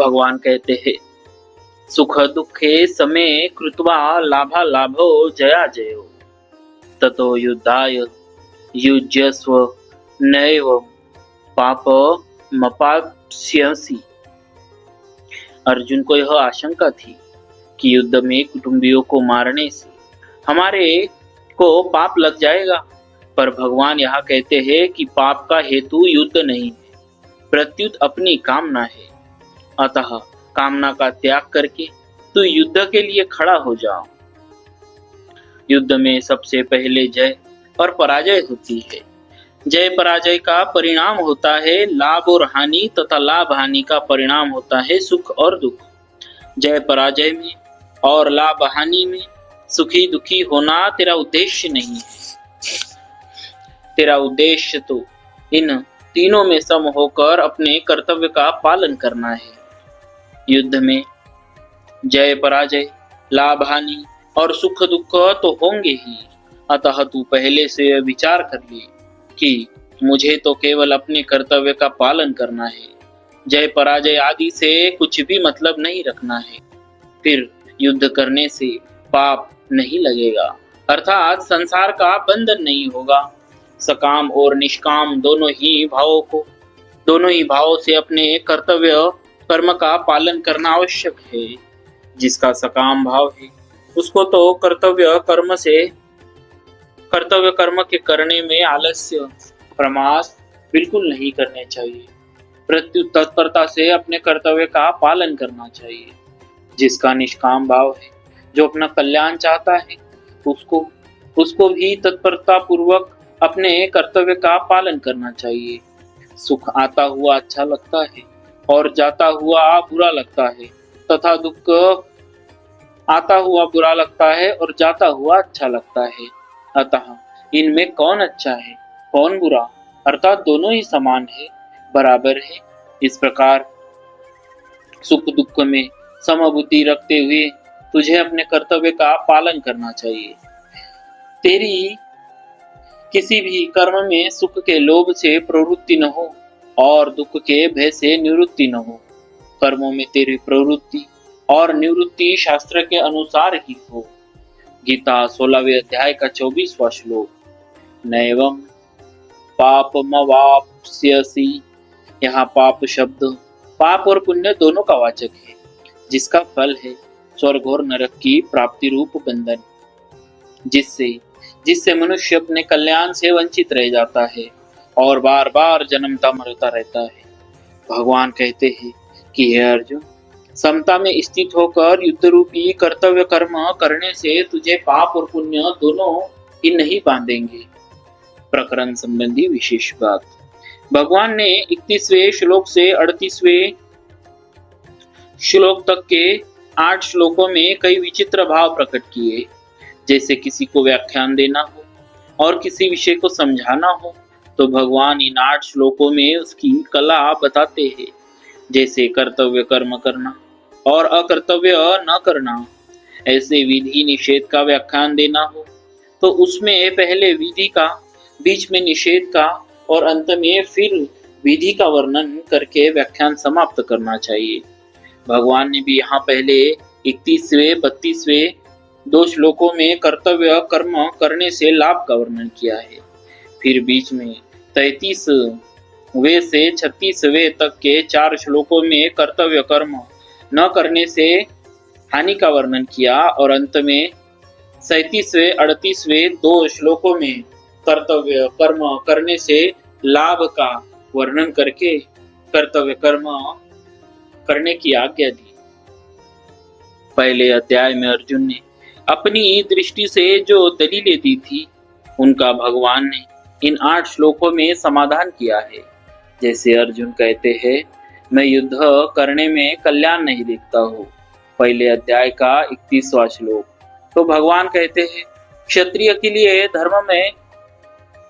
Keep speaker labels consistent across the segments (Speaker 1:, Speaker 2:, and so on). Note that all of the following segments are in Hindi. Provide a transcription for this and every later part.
Speaker 1: भगवान कहते हैं, सुख दुखे समे कृत्वा लाभा लाभो जया जयो ततो युद्धाय युज्यस्व नैव पाप मपास्यसि। अर्जुन को यह आशंका थी कि युद्ध में कुटुंबियों को मारने से हमारे को पाप लग जाएगा, पर भगवान यहाँ कहते हैं कि पाप का हेतु युद्ध नहीं है, प्रत्युत अपनी कामना है। अतः कामना का त्याग करके तू युद्ध के लिए खड़ा हो जाओ। युद्ध में सबसे पहले जय और पराजय होती है। जय पराजय का परिणाम होता है लाभ और हानि, तथा लाभ हानि का परिणाम होता है सुख और दुख। जय पराजय में और लाभ हानि में सुखी दुखी होना तेरा उद्देश्य नहीं है। तेरा उद्देश्य तो इन तीनों में सम होकर अपने कर्तव्य का पालन करना है। युद्ध में जय पराजय, लाभ हानि और सुख दुख तो होंगे ही, अतः तू पहले से विचार कर ले कि मुझे तो केवल अपने कर्तव्य का पालन करना है, जय पराजय आदि से कुछ भी मतलब नहीं रखना है। फिर युद्ध करने से पाप नहीं लगेगा, अर्थात संसार का बंधन नहीं होगा। सकाम और निष्काम दोनों ही भावों से अपने कर्तव्य कर्म का पालन करना आवश्यक है। जिसका सकाम भाव है उसको तो कर्तव्य कर्म के करने में आलस्य प्रमाद बिल्कुल नहीं करने चाहिए, प्रत्युत तत्परता से अपने कर्तव्य का पालन करना चाहिए। जिसका निष्काम भाव है, जो अपना कल्याण चाहता है, उसको भी तत्परता पूर्वक अपने कर्तव्य का पालन करना चाहिए। सुख आता हुआ अच्छा लगता है और जाता हुआ बुरा लगता है, तथा दुख आता हुआ बुरा लगता है और जाता हुआ अच्छा लगता है। अतः इनमें कौन अच्छा है कौन बुरा, अर्थात दोनों ही समान है, बराबर है। इस प्रकार सुख दुख में समबुद्धि रखते हुए तुझे अपने कर्तव्य का पालन करना चाहिए। तेरी किसी भी कर्म में सुख के लोभ से प्रवृत्ति न हो और दुख के भय से निवृत्ति न हो। कर्मों में तेरी प्रवृत्ति और निवृत्ति शास्त्र के अनुसार ही हो। गीता 16वें अध्याय का 24वां श्लोक। नैवं पापमवाप्स्यसि, यहाँ पाप शब्द पाप और पुण्य दोनों का वाचक है, जिसका फल है स्वर्ग और नरक की प्राप्ति रूप बंधन, जिससे मनुष्य अपने कल्याण से वंचित रह जाता है और बार बार जन्मता मरता रहता है। भगवान कहते हैं कि हे अर्जुन, समता में स्थित होकर युद्ध रूपी कर्तव्य कर्म करने से तुझे पाप और पुण्य दोनों ही नहीं बांधेंगे। प्रकरण संबंधी विशेष बात। भगवान ने 31वें श्लोक से 38वें श्लोक तक के 8 श्लोकों में कई विचित्र भाव प्रकट किए। जैसे किसी को व्याख्यान देना हो और किसी विषय को समझाना हो, तो भगवान इन 8 श्लोकों में उसकी कला बताते हैं। जैसे कर्तव्य कर्म करना और अकर्तव्य न करना। ऐसे विधि निषेध का व्याख्यान देना हो तो उसमें पहले विधि का, बीच में निषेध का और अंत में फिर विधि का वर्णन करके व्याख्यान समाप्त करना चाहिए। भगवान ने भी यहाँ पहले 31वें 32वें 2 श्लोकों में कर्तव्य कर्म करने से लाभ का वर्णन किया है। फिर बीच में 33वें से 36वें तक के 4 श्लोकों में कर्तव्य कर्म न करने से हानि का वर्णन किया और अंत में 37वें 38वें 2 श्लोकों में कर्तव्य कर्म करने से लाभ का वर्णन करके कर्तव्य कर्म करने की आज्ञा दी। पहले अध्याय में अर्जुन ने अपनी दृष्टि से जो दलीलें दी थी, उनका भगवान ने इन 8 श्लोकों में समाधान किया है। जैसे अर्जुन कहते हैं, मैं युद्ध करने में कल्याण नहीं देखता हूँ, पहले अध्याय का 31वां श्लोक। तो भगवान कहते हैं, क्षत्रिय के लिए धर्म में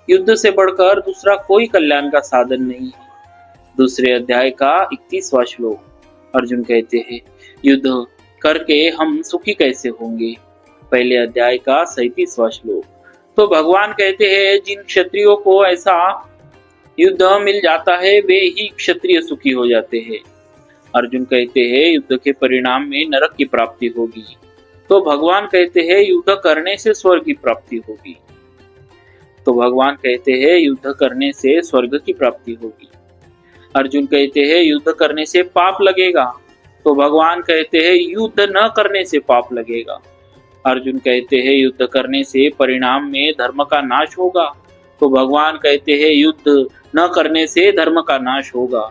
Speaker 1: युद्ध से बढ़कर दूसरा कोई कल्याण का साधन नहीं है। दूसरे अध्याय का 31वां श्लोक। अर्जुन कहते हैं, युद्ध करके हम सुखी कैसे होंगे, पहले अध्याय का 37वां श्लोक। तो भगवान कहते हैं, जिन क्षत्रियों को ऐसा युद्ध मिल जाता है वे ही क्षत्रिय सुखी हो जाते हैं। अर्जुन कहते हैं युद्ध के परिणाम में नरक की प्राप्ति होगी। तो भगवान कहते हैं युद्ध करने से स्वर्ग की प्राप्ति होगी। तो भगवान कहते हैं युद्ध करने से स्वर्ग की प्राप्ति होगी। अर्जुन कहते हैं युद्ध करने से पाप लगेगा। तो भगवान कहते हैं युद्ध न करने से पाप लगेगा। अर्जुन कहते हैं युद्ध करने से परिणाम में धर्म का नाश होगा। तो भगवान कहते हैं युद्ध न करने से धर्म का नाश होगा।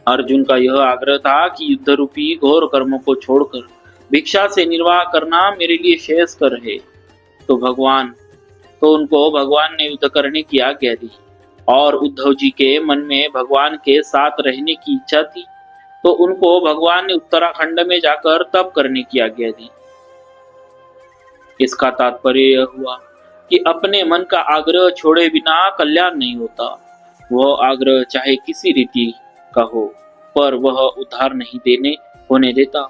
Speaker 1: अर्जुन का यह आग्रह था कि युद्ध रूपी घोर कर्मों को छोड़कर भिक्षा से निर्वाह करना मेरे लिए श्रेयस्कर है। तो उनको भगवान ने युद्ध करने की आज्ञा दी और उद्धव जी के मन में भगवान के साथ रहने की इच्छा थी, तो उनको भगवान ने उत्तराखंड में जाकर तप करने की आज्ञा दी। इसका तात्पर्य यह हुआ कि अपने मन का आग्रह छोड़े बिना कल्याण नहीं होता। वह आग्रह चाहे किसी रीति का हो, पर वह उद्धार नहीं होने देता।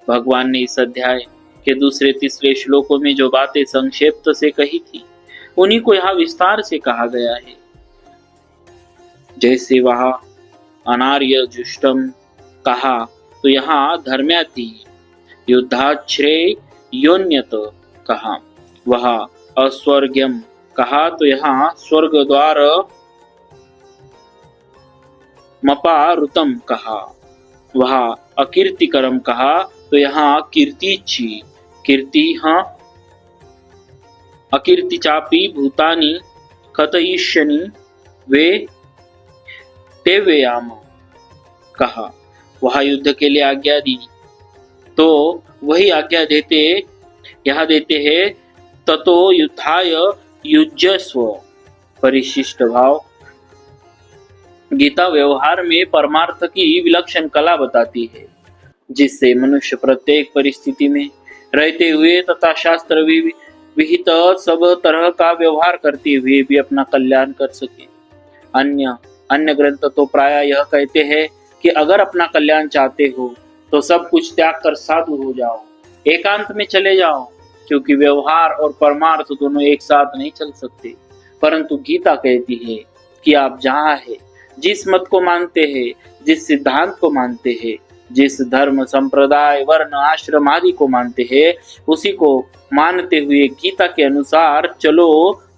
Speaker 1: भगवान ने इस अध्याय के दूसरे तीसरे श्लोकों में जो बातें संक्षेप से कही थी, उन्हीं को यहाँ विस्तार से कहा गया है। जैसे वहां अनार्य जुष्टम कहा तो यहाँ धर्म्याति युद्धाश्रेय योन्यत कहा, वहां अस्वर्ग्यम कहा तो यहाँ स्वर्ग द्वार मपारुतम कहा, वहां अकीर्तिकरम कहा तो यहाँ कीर्तिची कीर्ति अकीर्ति चापी भूतानि कथयिष्यनि वे ते व्यायाम कहा, वहां युद्ध के लिए आज्ञा दी। तो वही आज्ञा देते हैं ततो युद्धाय युज्यस्व परिशिष्ट भाव। गीता व्यवहार में परमार्थ की विलक्षण कला बताती है, जिससे मनुष्य प्रत्येक परिस्थिति में रहते हुए तथा शास्त्र विहित सब तरह का व्यवहार करते हुए भी अपना कल्याण कर सके। अन्य ग्रंथ तो प्राय यह कहते हैं कि अगर अपना कल्याण चाहते हो तो सब कुछ त्याग कर साधु हो जाओ, एकांत में चले जाओ, क्योंकि व्यवहार और परमार्थ दोनों एक साथ नहीं चल सकते। परंतु गीता कहती है कि आप जहाँ है, जिस मत को मानते हैं, जिस सिद्धांत को मानते हैं, जिस धर्म संप्रदाय वर्ण आश्रम आदि को मानते हैं, उसी को मानते हुए गीता के अनुसार चलो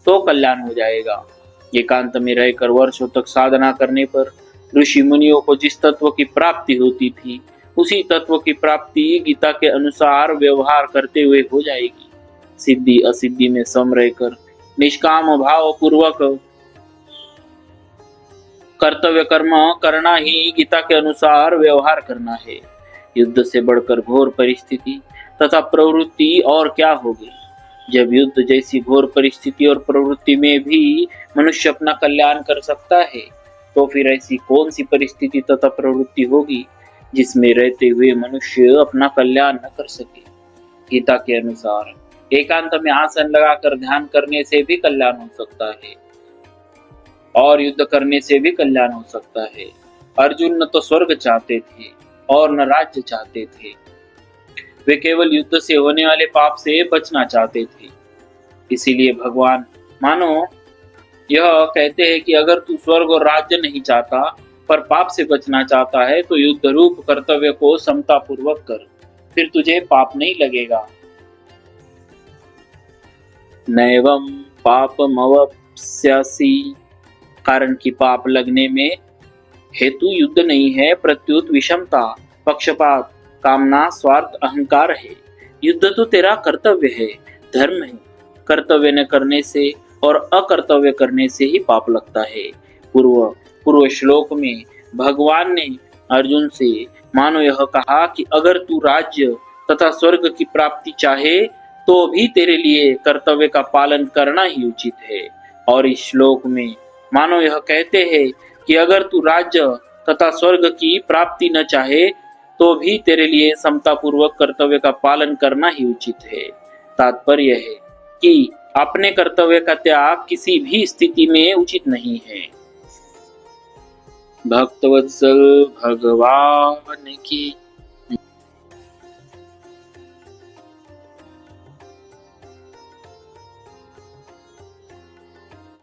Speaker 1: तो कल्याण हो जाएगा। एकांत में रहकर वर्षों तक साधना करने पर ऋषि मुनियों को जिस तत्व की प्राप्ति होती थी, उसी तत्व की प्राप्ति गीता के अनुसार व्यवहार करते हुए हो जाएगी। सिद्धि असिद्धि में सम रहकर निष्काम भाव पूर्वक कर्तव्य कर्म करना ही गीता के अनुसार व्यवहार करना है। युद्ध से बढ़कर घोर परिस्थिति तथा प्रवृत्ति और क्या होगी। जब युद्ध जैसी घोर परिस्थिति और प्रवृत्ति में भी मनुष्य अपना कल्याण कर सकता है, तो फिर ऐसी कौन सी परिस्थिति तथा प्रवृत्ति होगी जिसमें रहते हुए मनुष्य अपना कल्याण न कर सके। गीता के अनुसार एकांत में आसन लगाकर ध्यान करने से भी कल्याण हो सकता है और युद्ध करने से भी कल्याण हो सकता है। अर्जुन न तो स्वर्ग चाहते थे और न राज्य चाहते थे, वे केवल युद्ध से होने वाले पाप से बचना चाहते थे। इसीलिए भगवान मानो यह कहते हैं कि अगर तू स्वर्ग और राज्य नहीं चाहता पर पाप से बचना चाहता है, तो युद्ध रूप कर्तव्य को समता पूर्वक कर, फिर तुझे पाप नहीं लगेगा। नैवं पापमवाप्स्यसि, कारण कि पाप लगने में हेतु युद्ध नहीं है, प्रत्युत विषमता, पक्षपात, कामना, स्वार्थ, अहंकार है। युद्ध तो तेरा कर्तव्य है, धर्म है। कर्तव्य न करने से और अकर्तव्य करने से ही पाप लगता है। पूर्व श्लोक में भगवान ने अर्जुन से मानो यह कहा कि अगर तू राज्य तथा स्वर्ग की प्राप्ति चाहे तो भी तेरे लिए कर्तव्य का पालन करना ही उचित है। और इस श्लोक में मानो यह कहते हैं कि अगर तू राज्य तथा स्वर्ग की प्राप्ति न चाहे तो भी तेरे लिए समता पूर्वक कर्तव्य का पालन करना ही उचित है। तात्पर्य है कि अपने कर्तव्य का त्याग किसी भी स्थिति में उचित नहीं है। भक्तवत्सल भगवान की